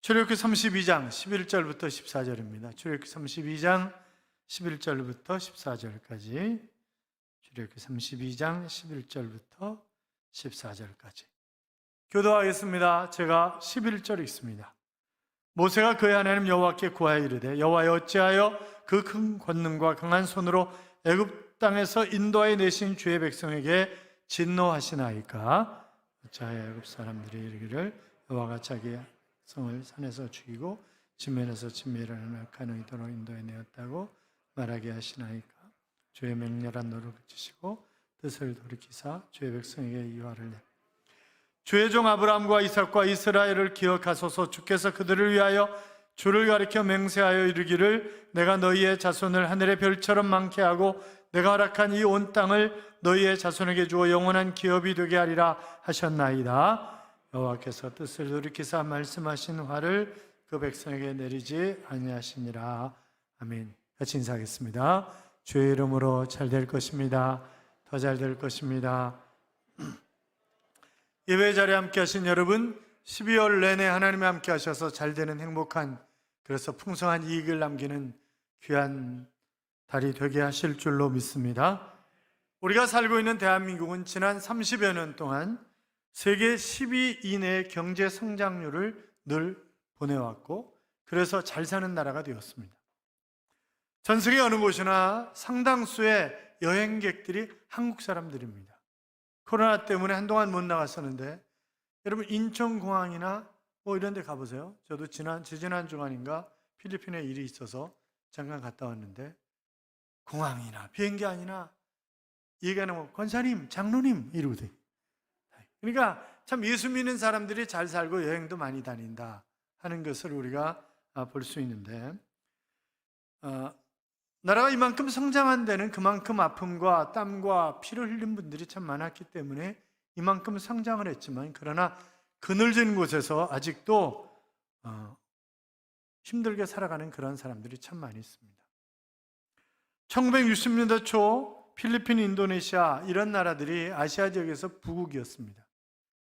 출애굽기 32장 11절부터 14절입니다. 출애굽기 32장 11절부터 14절까지, 출애굽기 32장 11절부터 14절까지 교도하겠습니다. 제가 11절 읽습니다. 모세가 그의 하나님 여호와께 구하여 이르되, 여호와여, 어찌하여 그 큰 권능과 강한 손으로 애굽 땅에서 인도하여 내신 주의 백성에게 진노하시나이까? 어찌하여 애굽 사람들이 이르기를 여호와가 자기 성을 산에서 죽이고 지면에서 진멸하는 악한 의도로 인도해 내었다고 말하게 하시나이까? 주의 맹렬한 노를 그치시고 뜻을 돌이키사 주의 백성에게 이화를 내 주의 종 아브라함과 이삭과 이스라엘을 기억하소서. 주께서 그들을 위하여 주를 가리켜 맹세하여 이르기를, 내가 너희의 자손을 하늘의 별처럼 많게 하고 내가 허락한 이 온 땅을 너희의 자손에게 주어 영원한 기업이 되게 하리라 하셨나이다. 여호와께서 뜻을 돌이키사 말씀하신 화를 그 백성에게 내리지 아니하시니라. 아멘. 같이 인사하겠습니다. 주의 이름으로 잘 될 것입니다. 더 잘 될 것입니다. 예배 자리에 함께 하신 여러분, 12월 내내 하나님이 함께 하셔서 잘 되는 행복한, 그래서 풍성한 이익을 남기는 귀한 달이 되게 하실 줄로 믿습니다. 우리가 살고 있는 대한민국은 지난 30여 년 동안 세계 10위 이내의 경제 성장률을 늘 보내왔고, 그래서 잘 사는 나라가 되었습니다. 전 세계 어느 곳이나 상당수의 여행객들이 한국 사람들입니다. 코로나 때문에 한동안 못 나갔었는데, 여러분 인천공항이나 뭐 이런 데 가보세요. 저도 지지난 주간인가 필리핀에 일이 있어서 잠깐 갔다 왔는데, 공항이나 비행기 안이나 얘기하는 거 권사님, 장로님 이러고 돼. 그러니까 참 예수 믿는 사람들이 잘 살고 여행도 많이 다닌다 하는 것을 우리가 볼 수 있는데, 나라가 이만큼 성장한 데는 그만큼 아픔과 땀과 피를 흘린 분들이 참 많았기 때문에 이만큼 성장을 했지만, 그러나 그늘진 곳에서 아직도 힘들게 살아가는 그런 사람들이 참 많이 있습니다. 1960년대 초 필리핀, 인도네시아 이런 나라들이 아시아 지역에서 부국이었습니다.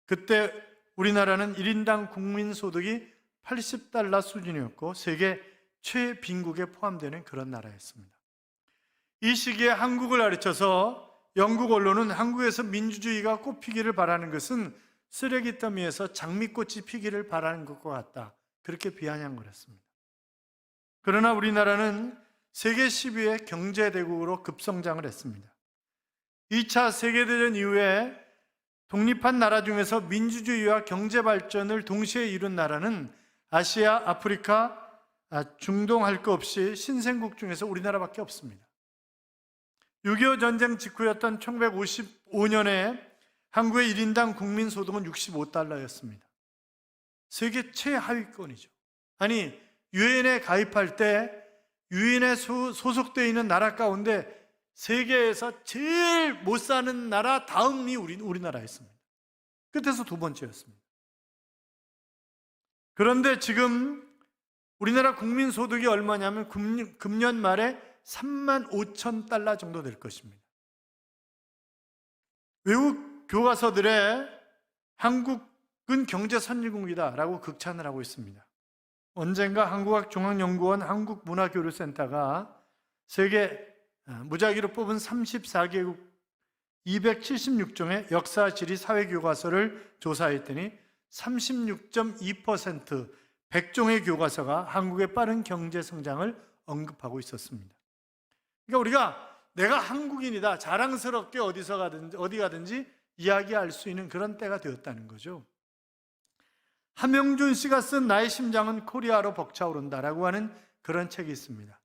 그때 우리나라는 1인당 국민소득이 $80 수준이었고 세계 최빈국에 포함되는 그런 나라였습니다. 이 시기에 한국을 가르쳐서 영국 언론은 한국에서 민주주의가 꽃피기를 바라는 것은 쓰레기 더미에서 장미꽃이 피기를 바라는 것과 같다, 그렇게 비아냥을 했습니다. 그러나 우리나라는 세계 10위의 경제대국으로 급성장을 했습니다. 2차 세계대전 이후에 독립한 나라 중에서 민주주의와 경제발전을 동시에 이룬 나라는 아시아, 아프리카, 중동 할 것 없이 신생국 중에서 우리나라밖에 없습니다. 6.25 전쟁 직후였던 1955년에 한국의 1인당 국민소득은 $65였습니다. 세계 최하위권이죠. 아니, 유엔에 가입할 때 유엔에 소속되어 있는 나라 가운데 세계에서 제일 못 사는 나라 다음이 우리나라였습니다. 끝에서 두 번째였습니다. 그런데 지금 우리나라 국민소득이 얼마냐면 금년 말에 $35,000 정도 될 것입니다. 외국 교과서들에 한국은 경제 선진국이다라고 극찬을 하고 있습니다. 언젠가 한국학종합연구원 한국문화교류센터가 세계 무작위로 뽑은 34개국 276종의 역사, 지리, 사회교과서를 조사했더니 36.2% 100종의 교과서가 한국의 빠른 경제 성장을 언급하고 있었습니다. 그러니까 우리가 내가 한국인이다 자랑스럽게 어디 가든지 이야기할 수 있는 그런 때가 되었다는 거죠. 함영준 씨가 쓴 나의 심장은 코리아로 벅차오른다라고 하는 그런 책이 있습니다.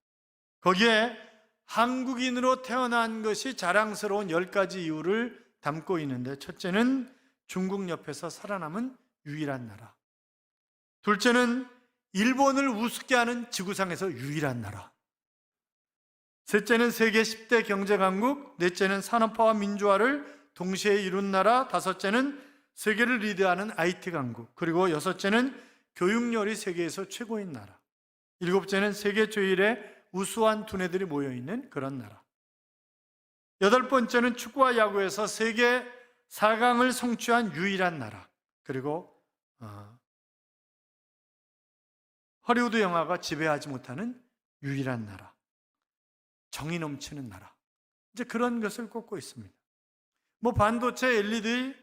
거기에 한국인으로 태어난 것이 자랑스러운 10가지 이유를 담고 있는데, 첫째는 중국 옆에서 살아남은 유일한 나라, 둘째는 일본을 우습게 하는 지구상에서 유일한 나라, 셋째는 세계 10대 경제 강국, 넷째는 산업화와 민주화를 동시에 이룬 나라, 다섯째는 세계를 리드하는 IT 강국, 그리고 여섯째는 교육열이 세계에서 최고인 나라, 일곱째는 세계 제일의 우수한 두뇌들이 모여있는 그런 나라, 여덟 번째는 축구와 야구에서 세계 4강을 성취한 유일한 나라, 그리고 허리우드 영화가 지배하지 못하는 유일한 나라, 정이 넘치는 나라, 이제 그런 것을 꼽고 있습니다. 뭐 반도체, LED,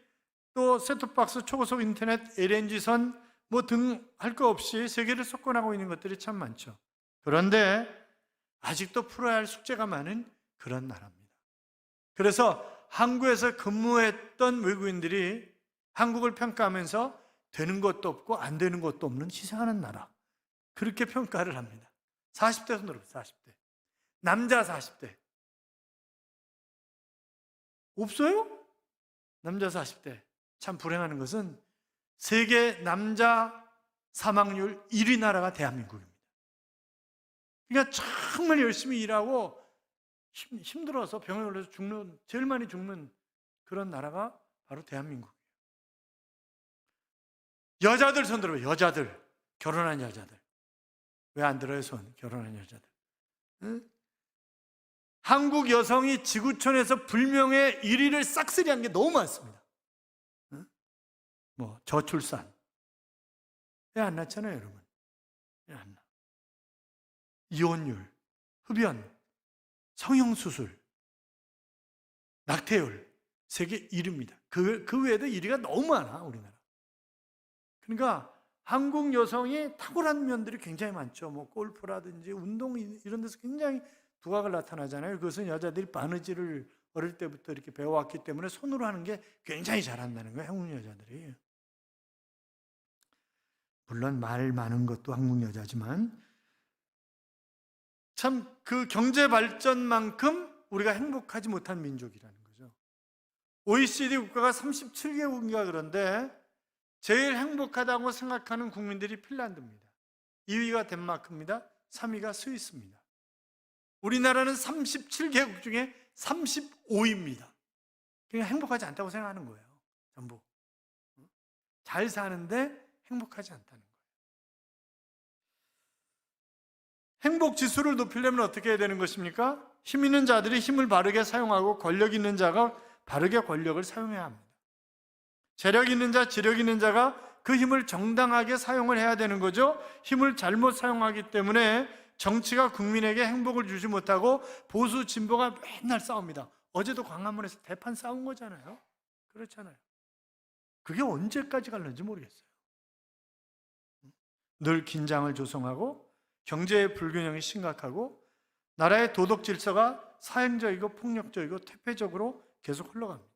또 셋톱박스, 초고속 인터넷, LNG선 뭐 등 할 거 없이 세계를 석권하고 있는 것들이 참 많죠. 그런데 아직도 풀어야 할 숙제가 많은 그런 나라입니다. 그래서 한국에서 근무했던 외국인들이 한국을 평가하면서 되는 것도 없고 안 되는 것도 없는 희생하는 나라, 그렇게 평가를 합니다. 40대 손으로 40대. 남자 40대. 없어요? 남자 40대. 참 불행한 것은 세계 남자 사망률 1위 나라가 대한민국입니다. 그러니까 정말 열심히 일하고 힘들어서 병에 걸려서 제일 많이 죽는 그런 나라가 바로 대한민국이에요. 여자들 손 들어봐요. 여자들. 결혼한 여자들. 왜 안 들어요, 손? 결혼한 여자들. 응? 한국 여성이 지구촌에서 불명예 1위를 싹쓸이한 게 너무 많습니다. 응? 뭐 저출산. 왜 안 낳잖아요, 여러분. 왜 안 낳아? 이혼율, 흡연, 성형수술, 낙태율 세계 1위입니다. 그 외에도 1위가 너무 많아, 우리나라. 그러니까 한국 여성이 탁월한 면들이 굉장히 많죠. 뭐 골프라든지 운동 이런 데서 굉장히 두각을 나타나잖아요. 그것은 여자들이 바느질을 어릴 때부터 이렇게 배워왔기 때문에 손으로 하는 게 굉장히 잘한다는 거예요, 한국 여자들이. 물론 말 많은 것도 한국 여자지만 참 그 경제 발전만큼 우리가 행복하지 못한 민족이라는 거죠. OECD 국가가 37개국인가 그런데 제일 행복하다고 생각하는 국민들이 핀란드입니다. 2위가 덴마크입니다. 3위가 스위스입니다. 우리나라는 37개국 중에 35위입니다. 그냥 행복하지 않다고 생각하는 거예요. 전부. 잘 사는데 행복하지 않다는 거예요. 행복 지수를 높이려면 어떻게 해야 되는 것입니까? 힘 있는 자들이 힘을 바르게 사용하고 권력 있는 자가 바르게 권력을 사용해야 합니다. 재력 있는 자, 지력 있는 자가 그 힘을 정당하게 사용을 해야 되는 거죠. 힘을 잘못 사용하기 때문에 정치가 국민에게 행복을 주지 못하고 보수 진보가 맨날 싸웁니다. 어제도 광화문에서 대판 싸운 거잖아요. 그렇잖아요. 그게 언제까지 갈는지 모르겠어요. 늘 긴장을 조성하고 경제의 불균형이 심각하고 나라의 도덕 질서가 사행적이고 폭력적이고 퇴폐적으로 계속 흘러갑니다.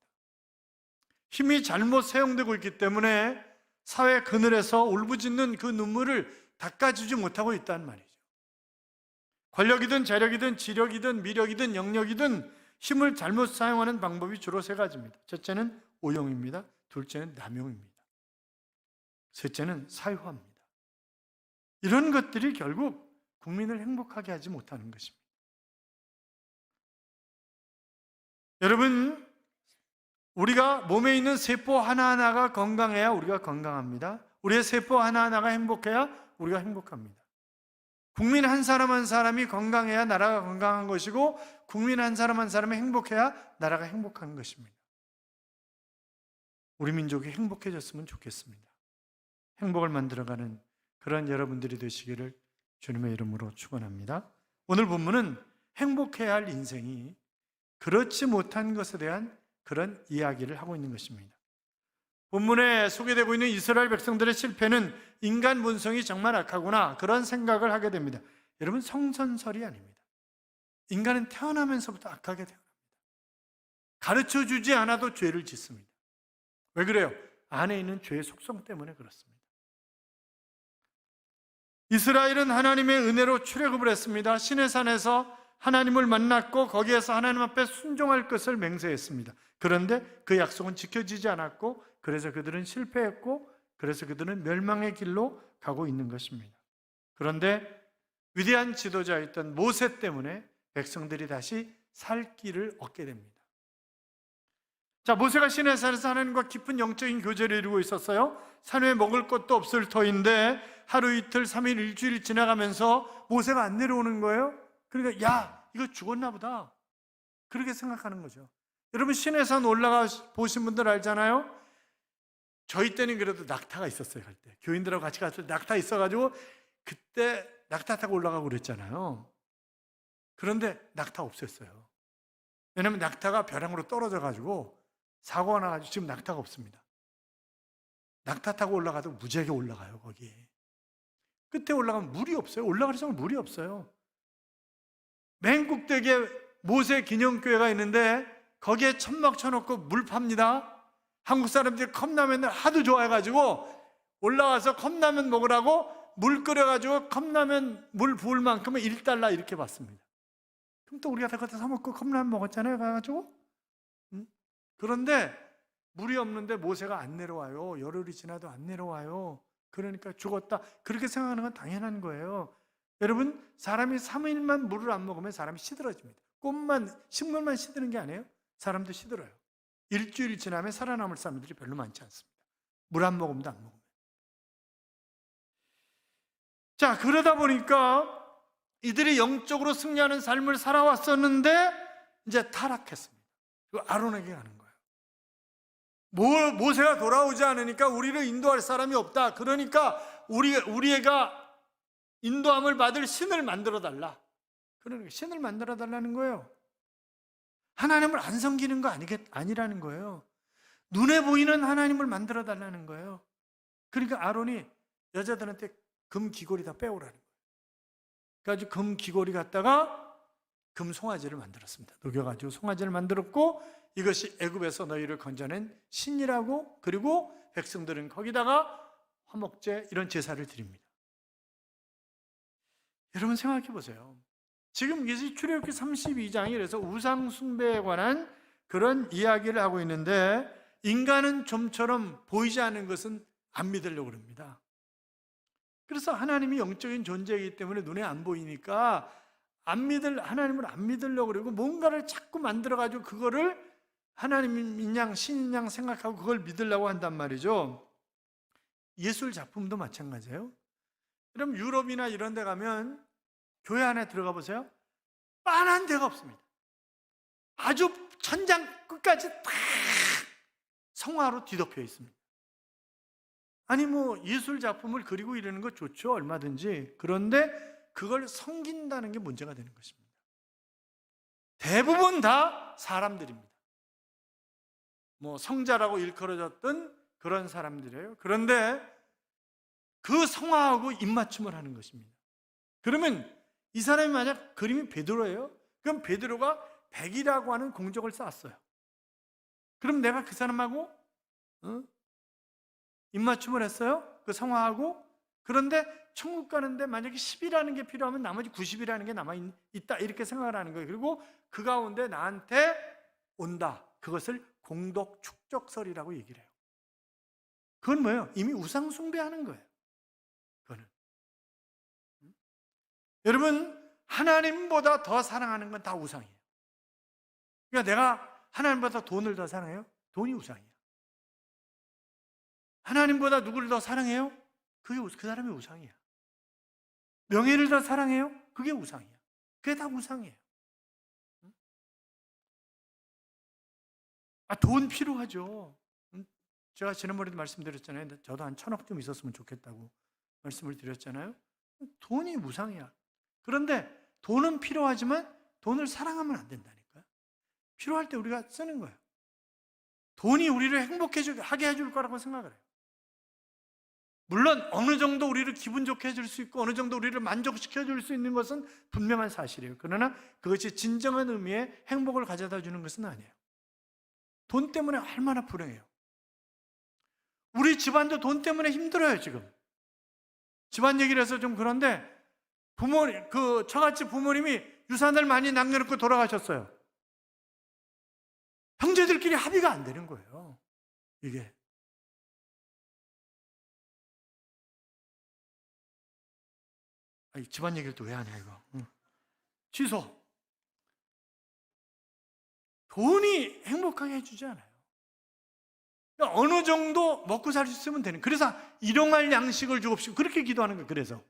힘이 잘못 사용되고 있기 때문에 사회 그늘에서 울부짖는 그 눈물을 닦아주지 못하고 있다는 말이죠. 권력이든 재력이든 지력이든 미력이든 영역이든 힘을 잘못 사용하는 방법이 주로 세 가지입니다. 첫째는 오용입니다. 둘째는 남용입니다. 셋째는 사유화입니다. 이런 것들이 결국 국민을 행복하게 하지 못하는 것입니다. 여러분, 우리가 몸에 있는 세포 하나하나가 건강해야 우리가 건강합니다. 우리의 세포 하나하나가 행복해야 우리가 행복합니다. 국민 한 사람 한 사람이 건강해야 나라가 건강한 것이고 국민 한 사람 한 사람이 행복해야 나라가 행복한 것입니다. 우리 민족이 행복해졌으면 좋겠습니다. 행복을 만들어가는 그런 여러분들이 되시기를 주님의 이름으로 축원합니다. 오늘 본문은 행복해야 할 인생이 그렇지 못한 것에 대한 그런 이야기를 하고 있는 것입니다. 본문에 소개되고 있는 이스라엘 백성들의 실패는 인간 본성이 정말 악하구나 그런 생각을 하게 됩니다. 여러분, 성선설이 아닙니다. 인간은 태어나면서부터 악하게 태어납니다. 가르쳐주지 않아도 죄를 짓습니다. 왜 그래요? 안에 있는 죄의 속성 때문에 그렇습니다. 이스라엘은 하나님의 은혜로 출애굽을 했습니다. 시내산에서 하나님을 만났고 거기에서 하나님 앞에 순종할 것을 맹세했습니다. 그런데 그 약속은 지켜지지 않았고 그래서 그들은 실패했고 그래서 그들은 멸망의 길로 가고 있는 것입니다. 그런데 위대한 지도자였던 모세 때문에 백성들이 다시 살 길을 얻게 됩니다. 자, 모세가 시내산에서 하나님과 깊은 영적인 교제를 이루고 있었어요. 산 위에 먹을 것도 없을 터인데 하루 이틀 3일 일주일 지나가면서 모세가 안 내려오는 거예요. 그러니까 야, 이거 죽었나 보다 그렇게 생각하는 거죠. 여러분, 시내산 올라가 보신 분들 알잖아요. 저희 때는 그래도 낙타가 있었어요. 갈 때 교인들하고 같이 갔을 때 낙타 있어가지고 그때 낙타 타고 올라가고 그랬잖아요. 그런데 낙타 없앴어요. 왜냐하면 낙타가 벼랑으로 떨어져 가지고 사고가 나가지고 지금 낙타가 없습니다. 낙타 타고 올라가도 무지하게 올라가요, 거기. 끝에 올라가면 물이 없어요. 올라갈수록 물이 없어요. 맨 꼭대기에 모세 기념교회가 있는데 거기에 천막 쳐놓고 물 팝니다. 한국 사람들이 컵라면을 하도 좋아해가지고 올라와서 컵라면 먹으라고 물 끓여가지고 컵라면 물 부을 만큼은 $1 이렇게 받습니다. 그럼 또 우리가 그것도 사먹고 컵라면 먹었잖아요, 가가지고. 그런데 물이 없는데 모세가 안 내려와요. 열흘이 지나도 안 내려와요. 그러니까 죽었다. 그렇게 생각하는 건 당연한 거예요. 여러분, 사람이 3일만 물을 안 먹으면 사람이 시들어집니다. 꽃만, 식물만 시드는 게 아니에요. 사람도 시들어요. 일주일 지나면 살아남을 사람들이 별로 많지 않습니다. 물 안 먹으면 안 먹으면. 자, 그러다 보니까 이들이 영적으로 승리하는 삶을 살아왔었는데 이제 타락했습니다. 아론에게 가는 거예요. 모세가 돌아오지 않으니까 우리를 인도할 사람이 없다. 그러니까 우리가 인도함을 받을 신을 만들어 달라. 그러니까 신을 만들어 달라는 거예요. 하나님을 안 섬기는 거 아니라는 거예요. 눈에 보이는 하나님을 만들어 달라는 거예요. 그러니까 아론이 여자들한테 금 귀걸이 다 빼오라는 거예요. 그래가지고 금 귀걸이 갖다가 금 송아지를 만들었습니다. 녹여가지고 송아지를 만들었고, 이것이 애굽에서 너희를 건져낸 신이라고, 그리고 백성들은 거기다가 화목제 이런 제사를 드립니다. 여러분 생각해 보세요. 지금 이것이 출애굽기 32장이 그래서 우상 숭배에 관한 그런 이야기를 하고 있는데, 인간은 좀처럼 보이지 않는 것은 안 믿으려고 그럽니다. 그래서 하나님이 영적인 존재이기 때문에 눈에 안 보이니까 하나님을 안 믿으려고 그러고 뭔가를 자꾸 만들어가지고 그거를 하나님인 양 신인 양 생각하고 그걸 믿으려고 한단 말이죠. 예술 작품도 마찬가지예요. 그럼 유럽이나 이런 데 가면 교회 안에 들어가 보세요. 빤한 데가 없습니다. 아주 천장 끝까지 다 성화로 뒤덮여 있습니다. 아니 예술 작품을 그리고 이러는 거 좋죠, 얼마든지. 그런데 그걸 섬긴다는 게 문제가 되는 것입니다. 대부분 다 사람들입니다. 성자라고 일컬어졌던 그런 사람들이에요. 그런데 그 성화하고 입맞춤을 하는 것입니다. 그러면 이 사람이 만약 그림이 베드로예요? 그럼 베드로가 100이라고 하는 공적을 쌓았어요. 그럼 내가 그 사람하고 입맞춤을 했어요? 그 성화하고? 그런데 천국 가는데 만약에 10이라는 게 필요하면 나머지 90이라는 게 남아있다, 이렇게 생각을 하는 거예요. 그리고 그 가운데 나한테 온다. 그것을 공덕 축적설이라고 얘기를 해요. 그건 뭐예요? 이미 우상 숭배하는 거예요. 그거는. 여러분, 하나님보다 더 사랑하는 건 다 우상이에요. 그러니까 내가 하나님보다 돈을 더 사랑해요? 돈이 우상이야. 하나님보다 누구를 더 사랑해요? 그 사람이 우상이야. 명예를 더 사랑해요? 그게 우상이야. 그게 다 우상이에요. 돈 필요하죠. 제가 지난번에도 말씀드렸잖아요. 저도 한 1,000억 좀 있었으면 좋겠다고 말씀을 드렸잖아요. 돈이 우상이야. 그런데 돈은 필요하지만 돈을 사랑하면 안 된다니까요. 필요할 때 우리가 쓰는 거예요. 돈이 우리를 행복하게 해줄 거라고 생각을 해요. 물론 어느 정도 우리를 기분 좋게 해줄 수 있고 어느 정도 우리를 만족시켜줄 수 있는 것은 분명한 사실이에요. 그러나 그것이 진정한 의미의 행복을 가져다 주는 것은 아니에요. 돈 때문에 얼마나 불행해요. 우리 집안도 돈 때문에 힘들어요. 지금 집안 얘기를 해서 좀 그런데 저같이 부모님이 유산을 많이 남겨놓고 돌아가셨어요. 형제들끼리 합의가 안 되는 거예요. 이게 집안 얘기를 또 왜 하냐 이거. 취소. 돈이 행복하게 해주지 않아요. 그러니까 어느 정도 먹고 살 수 있으면 되는. 그래서 일용할 양식을 주옵시고 그렇게 기도하는 거예요. 그래서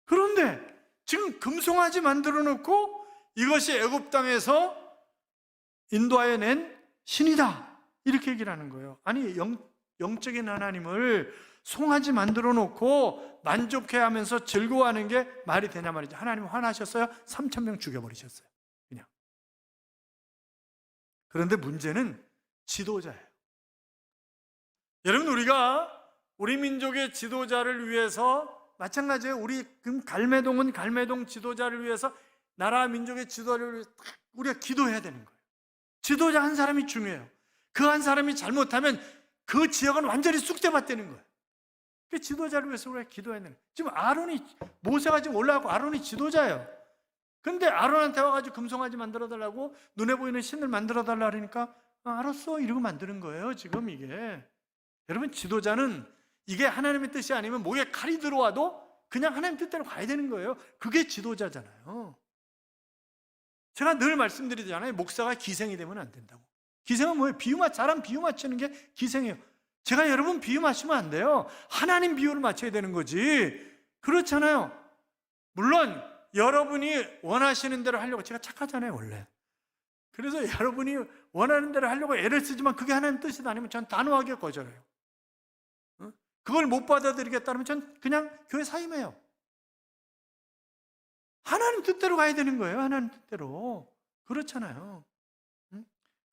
그런데 지금 금송아지 만들어 놓고 이것이 애굽 땅에서 인도하여 낸 신이다 이렇게 얘기를 하는 거예요. 아니 영적인 하나님을 송아지 만들어 놓고 만족해하면서 즐거워하는 게 말이 되냐 말이죠. 하나님 화나셨어요? 3,000명 죽여버리셨어요. 그냥. 그런데 문제는 지도자예요. 여러분, 우리 민족의 지도자를 위해서 마찬가지예요. 우리 갈매동은 갈매동 지도자를 위해서, 나라 민족의 지도자를 위해서 우리가 기도해야 되는 거예요. 지도자 한 사람이 중요해요. 그 한 사람이 잘못하면 그 지역은 완전히 쑥대밭되는 거예요. 그 지도자를 위해서 우리가 기도해야 되는 거예요. 지금 모세가 지금 올라가고 아론이 지도자예요. 근데 아론한테 와가지고 금송아지 만들어달라고, 눈에 보이는 신을 만들어달라 그러니까 알았어 이러고 만드는 거예요. 지금 이게, 여러분, 지도자는 이게 하나님의 뜻이 아니면 목에 칼이 들어와도 그냥 하나님 뜻대로 가야 되는 거예요. 그게 지도자잖아요. 제가 늘 말씀드리잖아요. 목사가 기생이 되면 안 된다고. 기생은 뭐예요? 잘한 비유 맞추는 게 기생이에요. 제가 여러분 비유 맞추면 안 돼요. 하나님 비유를 맞춰야 되는 거지. 그렇잖아요. 물론 여러분이 원하시는 대로 하려고, 제가 착하잖아요 원래. 그래서 여러분이 원하는 대로 하려고 애를 쓰지만 그게 하나님 뜻이 아니면 전 단호하게 거절해요. 그걸 못 받아들이겠다면 전 그냥 교회 사임해요. 하나님 뜻대로 가야 되는 거예요. 하나님 뜻대로. 그렇잖아요.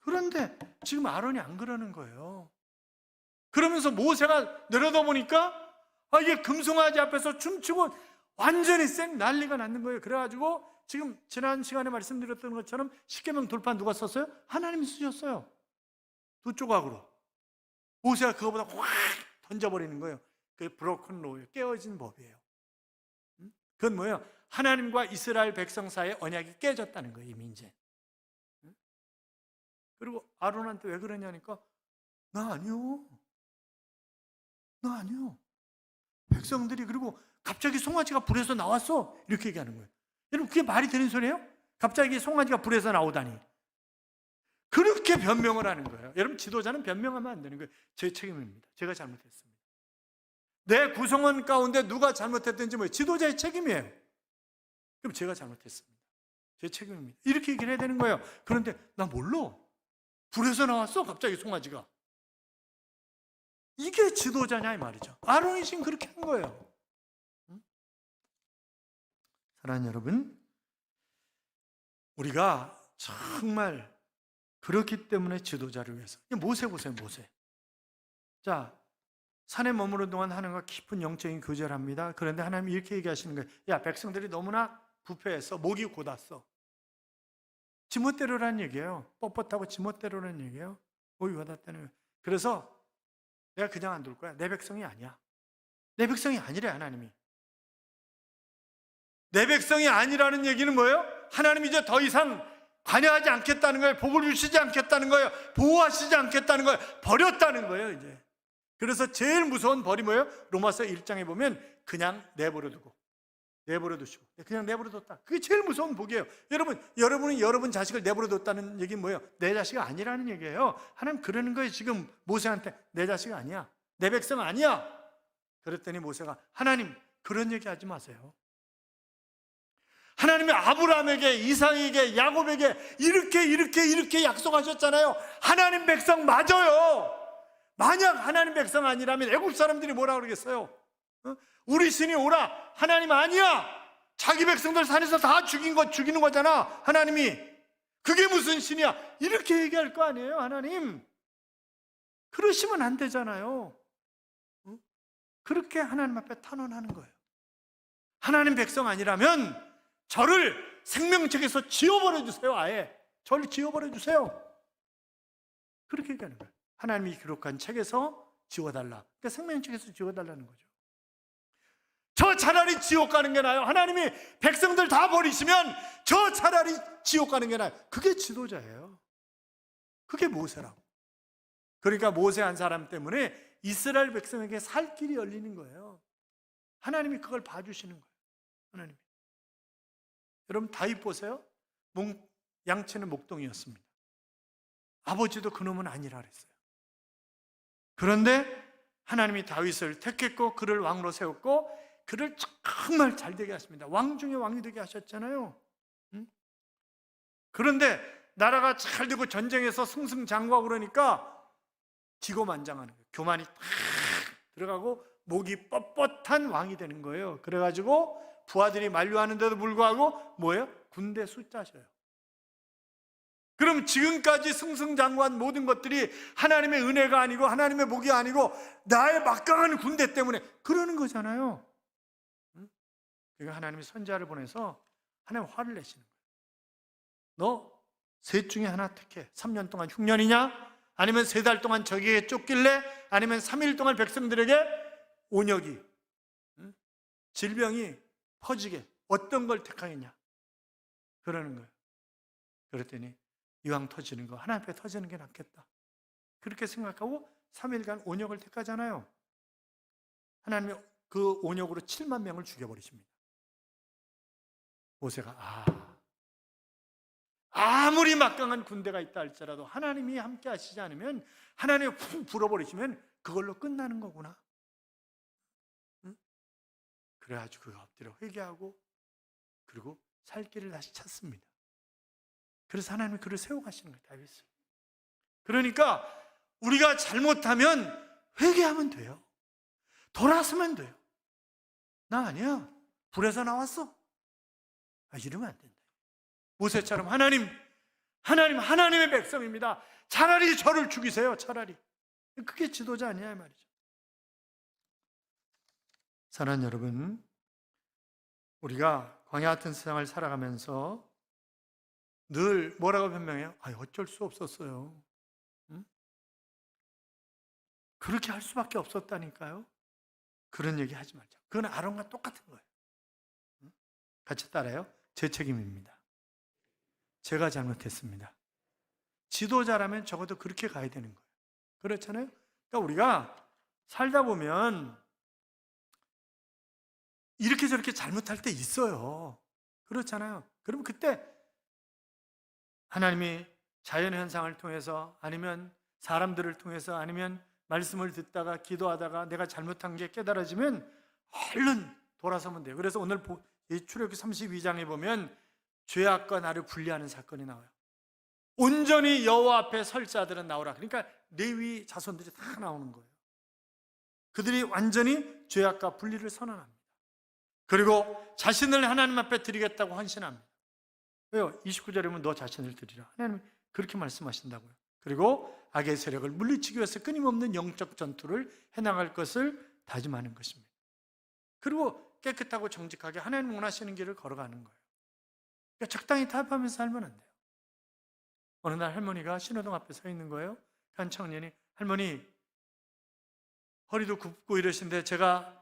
그런데 지금 아론이 안 그러는 거예요. 그러면서 모세가 내려다 보니까 이게 금송아지 앞에서 춤추고 완전히 난리가 났는 거예요. 그래가지고 지금 지난 시간에 말씀드렸던 것처럼 십계명 돌판 누가 썼어요? 하나님이 쓰셨어요. 두 조각으로. 모세가 그거보다 확 던져버리는 거예요. 그게 브로큰 로예요. 깨어진 법이에요. 그건 뭐예요? 하나님과 이스라엘 백성 사이의 언약이 깨졌다는 거예요. 이미 이제. 그리고 아론한테 왜 그러냐니까, 나 아니요. 백성들이, 그리고 갑자기 송아지가 불에서 나왔어 이렇게 얘기하는 거예요. 여러분, 그게 말이 되는 소리예요? 갑자기 송아지가 불에서 나오다니. 그렇게 변명을 하는 거예요. 여러분, 지도자는 변명하면 안 되는 거예요. 제 책임입니다. 제가 잘못했습니다. 내 구성원 가운데 누가 잘못했든지 뭐예요? 지도자의 책임이에요. 그럼 제가 잘못했습니다. 제 책임입니다. 이렇게 얘기를 해야 되는 거예요. 그런데 나 몰라. 불에서 나왔어 갑자기 송아지가. 이게 지도자냐 이 말이죠. 아론이 지금 그렇게 한 거예요. 사랑하는 여러분, 우리가 정말 그렇기 때문에 지도자를 위해서, 모세 보세요. 모세. 자, 산에 머무르는 동안 하나님과 깊은 영적인 교제를 합니다. 그런데 하나님이 이렇게 얘기하시는 거예요. 야, 백성들이 너무나 부패해서 목이 곧았어. 지멋대로라는 얘기예요. 뻣뻣하고 지멋대로라는 얘기예요. 목이 곧았다는 거예요. 그래서 내가 그냥 안 둘 거야. 내 백성이 아니야. 내 백성이 아니래. 하나님이. 내 백성이 아니라는 얘기는 뭐예요? 하나님이 이제 더 이상 관여하지 않겠다는 거예요. 복을 주시지 않겠다는 거예요. 보호하시지 않겠다는 거예요. 버렸다는 거예요 이제. 그래서 제일 무서운 벌이 뭐예요? 로마서 1장에 보면 그냥 내버려 두시고 그냥 내버려 뒀다. 그게 제일 무서운 복이에요. 여러분이 여러분 자식을 내버려 뒀다는 얘기는 뭐예요? 내 자식이 아니라는 얘기예요. 하나님 그러는 거예요. 지금 모세한테 내 자식 아니야. 내 백성 아니야. 그랬더니 모세가, 하나님 그런 얘기 하지 마세요. 하나님이 아브라함에게, 이삭에게, 야곱에게 이렇게 약속하셨잖아요. 하나님 백성 맞아요. 만약 하나님 백성 아니라면 애굽 사람들이 뭐라 그러겠어요? 우리 신이 오라. 하나님 아니야. 자기 백성들 산에서 다 죽이는 거잖아. 하나님이. 그게 무슨 신이야? 이렇게 얘기할 거 아니에요, 하나님. 그러시면 안 되잖아요. 그렇게 하나님 앞에 탄원하는 거예요. 하나님 백성 아니라면 저를 생명책에서 지워버려 주세요. 아예 저를 지워버려 주세요. 그렇게 얘기하는 거예요. 하나님이 기록한 책에서 지워달라. 그러니까 생명책에서 지워달라는 거죠. 저 차라리 지옥 가는 게 나아요. 하나님이 백성들 다 버리시면 저 차라리 지옥 가는 게 나아요. 그게 지도자예요. 그게 모세라고. 그러니까 모세 한 사람 때문에 이스라엘 백성에게 살 길이 열리는 거예요. 하나님이 그걸 봐주시는 거예요. 하나님이. 여러분, 다윗 보세요. 양치는 목동이었습니다. 아버지도 그놈은 아니라 그랬어요. 그런데 하나님이 다윗을 택했고 그를 왕으로 세웠고 그를 정말 잘 되게 하십니다. 왕 중에 왕이 되게 하셨잖아요. 그런데 나라가 잘 되고 전쟁에서 승승장구하고 그러니까 기고만장하는 거예요. 교만이 탁 들어가고 목이 뻣뻣한 왕이 되는 거예요. 그래가지고 부하들이 만류하는데도 불구하고 뭐예요? 군대 숫자셔요. 그럼 지금까지 승승장구한 모든 것들이 하나님의 은혜가 아니고 하나님의 복이 아니고 나의 막강한 군대 때문에 그러는 거잖아요. 그러니까 하나님이 선지자를 보내서 하나님 화를 내시는 거예요. 너 셋 중에 하나 택해. 3년 동안 흉년이냐? 아니면 3달 동안 적에게 쫓길래? 아니면 3일 동안 백성들에게 온역이, 질병이 퍼지게 어떤 걸 택하겠냐? 그러는 거예요. 그랬더니 이왕 터지는 거 하나님 앞에 터지는 게 낫겠다. 그렇게 생각하고 3일간 온역을 택하잖아요. 하나님이 그 온역으로 7만 명을 죽여버리십니다. 모세가 아무리 막강한 군대가 있다 할지라도 하나님이 함께 하시지 않으면, 하나님이 푹 불어버리시면 그걸로 끝나는 거구나. 그래가지고 그 엎드려 회개하고 그리고 살 길을 다시 찾습니다. 그래서 하나님이 그를 세워가시는 거예요. 다윗을. 그러니까 우리가 잘못하면 회개하면 돼요. 돌아서면 돼요. 나 아니야, 불에서 나왔어. 이러면 안 된다. 모세처럼 하나님의 백성입니다. 차라리 저를 죽이세요. 차라리. 그게 지도자 아니야 말이죠. 사랑하는 여러분, 우리가 광야 같은 세상을 살아가면서 늘 뭐라고 변명해요? 어쩔 수 없었어요. 그렇게 할 수밖에 없었다니까요. 그런 얘기 하지 말자. 그건 아론과 똑같은 거예요. 같이 따라요. 제 책임입니다. 제가 잘못했습니다. 지도자라면 적어도 그렇게 가야 되는 거예요. 그렇잖아요. 그러니까 우리가 살다 보면 이렇게 저렇게 잘못할 때 있어요. 그렇잖아요. 그럼 그때 하나님이 자연현상을 통해서, 아니면 사람들을 통해서, 아니면 말씀을 듣다가 기도하다가 내가 잘못한 게 깨달아지면 얼른 돌아서면 돼요. 그래서 오늘 출애굽기 32장에 보면 죄악과 나를 분리하는 사건이 나와요. 온전히 여호와 앞에 설 자들은 나오라. 그러니까 레위 자손들이 다 나오는 거예요. 그들이 완전히 죄악과 분리를 선언합니다. 그리고 자신을 하나님 앞에 드리겠다고 헌신합니다. 왜요? 29절에 보면 너 자신을 드리라. 하나님 그렇게 말씀하신다고요. 그리고 악의 세력을 물리치기 위해서 끊임없는 영적 전투를 해나갈 것을 다짐하는 것입니다. 그리고 깨끗하고 정직하게 하나님 원하시는 길을 걸어가는 거예요. 그러니까 적당히 타협하면서 살면 안 돼요. 어느 날 할머니가 신호등 앞에 서 있는 거예요. 한 청년이, 할머니 허리도 굽고 이러신데 제가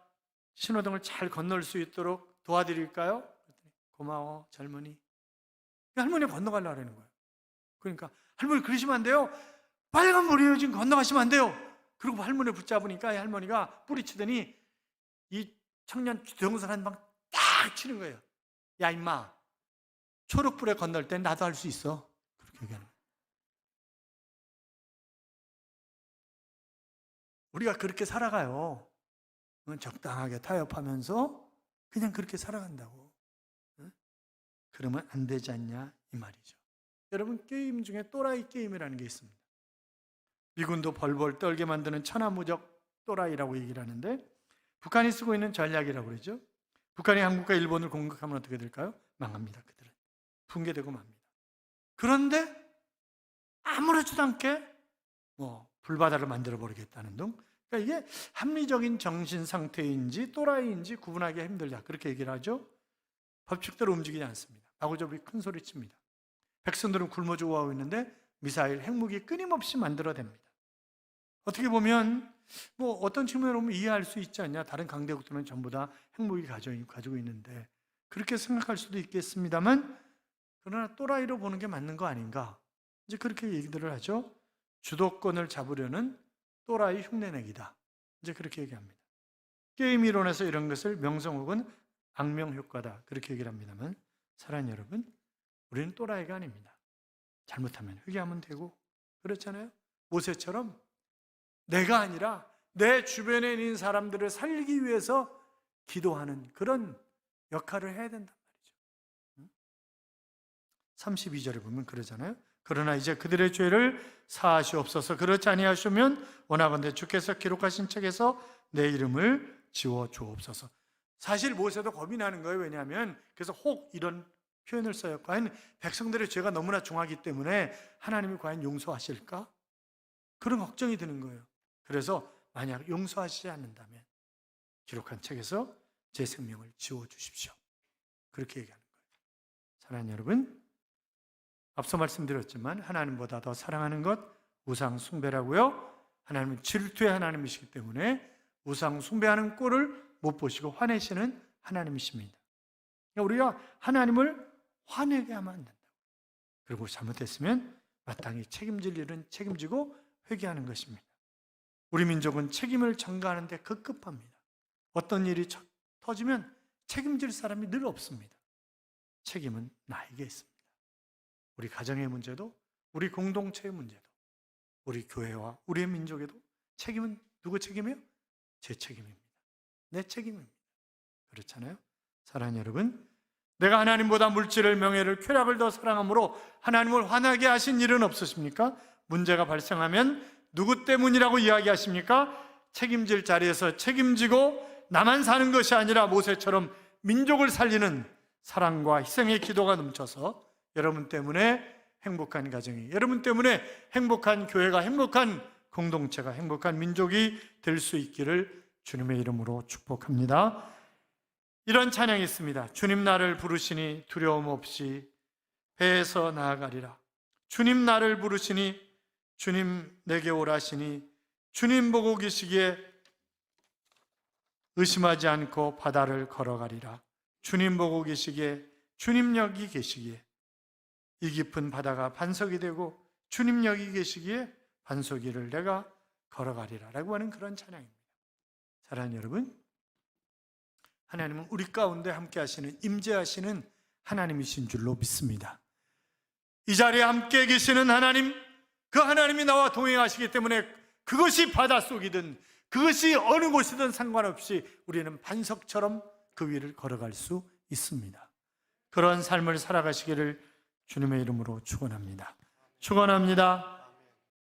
신호등을 잘 건널 수 있도록 도와드릴까요? 그랬더니, 고마워 젊은이. 할머니가 건너가려고 하는 거예요. 그러니까 할머니 그러시면 안 돼요. 빨간불이에요. 지금 건너가시면 안 돼요. 그리고 할머니 붙잡으니까 이 할머니가 뿌리치더니 이 청년 뒤통수를 한 방 딱 치는 거예요. 야 임마, 초록불에 건널 땐 나도 할 수 있어. 그렇게 얘기하는 거예요. 우리가 그렇게 살아가요. 적당하게 타협하면서 그냥 그렇게 살아간다고. 그러면 안 되지 않냐 이 말이죠. 여러분, 게임 중에 또라이 게임이라는 게 있습니다. 미군도 벌벌 떨게 만드는 천하무적 또라이라고 얘기를 하는데, 북한이 쓰고 있는 전략이라고 그러죠. 북한이 한국과 일본을 공격하면 어떻게 될까요? 망합니다. 그들은 붕괴되고 맙니다. 그런데 아무렇지도 않게 불바다를 만들어 버리겠다는 등, 그러니까 이게 합리적인 정신 상태인지 또라이인지 구분하기가 힘들다, 그렇게 얘기를 하죠. 법칙대로 움직이지 않습니다. 바구잡이 큰 소리 칩니다. 백성들은 굶어 죽어가고 있는데 미사일, 핵무기 끊임없이 만들어냅니다. 어떻게 보면 어떤 측면으로 보면 이해할 수 있지 않냐. 다른 강대국들은 전부 다 핵무기 가지고 있는데, 그렇게 생각할 수도 있겠습니다만, 그러나 또라이로 보는 게 맞는 거 아닌가, 이제 그렇게 얘기들을 하죠. 주도권을 잡으려는 또라이 흉내내기다, 이제 그렇게 얘기합니다. 게임 이론에서 이런 것을 명성 혹은 악명 효과다, 그렇게 얘기를 합니다만, 사랑하는 여러분, 우리는 또라이가 아닙니다. 잘못하면 회개하면 되고, 그렇잖아요. 모세처럼 내가 아니라 내 주변에 있는 사람들을 살리기 위해서 기도하는 그런 역할을 해야 된단 말이죠. 32절에 보면 그러잖아요. 그러나 이제 그들의 죄를 사하시옵소서. 그렇지 아니하시면 원하건대 주께서 기록하신 책에서 내 이름을 지워 주옵소서. 사실 모세도 겁이 나는 거예요. 왜냐하면 그래서 혹 이런 표현을 써요. 과연 백성들의 죄가 너무나 중하기 때문에 하나님이 과연 용서하실까? 그런 걱정이 드는 거예요. 그래서 만약 용서하시지 않는다면 기록한 책에서 제 생명을 지워주십시오. 그렇게 얘기하는 거예요. 사랑하는 여러분, 앞서 말씀드렸지만 하나님보다 더 사랑하는 것 우상 숭배라고요. 하나님은 질투의 하나님이시기 때문에 우상 숭배하는 꼴을 못 보시고 화내시는 하나님이십니다. 그러니까 우리가 하나님을 화내게 하면 안 된다고. 그리고 잘못했으면 마땅히 책임질 일은 책임지고 회개하는 것입니다. 우리 민족은 책임을 전가하는 데 급급합니다. 어떤 일이 터지면 책임질 사람이 늘 없습니다. 책임은 나에게 있습니다. 우리 가정의 문제도, 우리 공동체의 문제도, 우리 교회와 우리의 민족에도 책임은 누구 책임이에요? 제 책임입니다. 내 책임입니다. 그렇잖아요? 사랑하는 여러분, 내가 하나님보다 물질을, 명예를, 쾌락을 더 사랑함으로 하나님을 화나게 하신 일은 없으십니까? 문제가 발생하면 누구 때문이라고 이야기하십니까? 책임질 자리에서 책임지고 나만 사는 것이 아니라 모세처럼 민족을 살리는 사랑과 희생의 기도가 넘쳐서 여러분 때문에 행복한 가정이, 여러분 때문에 행복한 교회가, 행복한 공동체가, 행복한 민족이 될 수 있기를 주님의 이름으로 축복합니다. 이런 찬양이 있습니다. 주님 나를 부르시니 두려움 없이 배에서 나아가리라. 주님 나를 부르시니, 주님 내게 오라시니, 주님 보고 계시기에 의심하지 않고 바다를 걸어가리라. 주님 보고 계시기에, 주님 여기 계시기에 이 깊은 바다가 반석이 되고 주님 여기 계시기에 반석 위를 내가 걸어가리라 라고 하는 그런 찬양입니다. 사랑하는 여러분, 하나님은 우리 가운데 함께 하시는, 임재하시는 하나님이신 줄로 믿습니다. 이 자리에 함께 계시는 하나님, 그 하나님이 나와 동행하시기 때문에 그것이 바닷속이든 그것이 어느 곳이든 상관없이 우리는 반석처럼 그 위를 걸어갈 수 있습니다. 그러한 삶을 살아가시기를 주님의 이름으로 축원합니다. 축원합니다.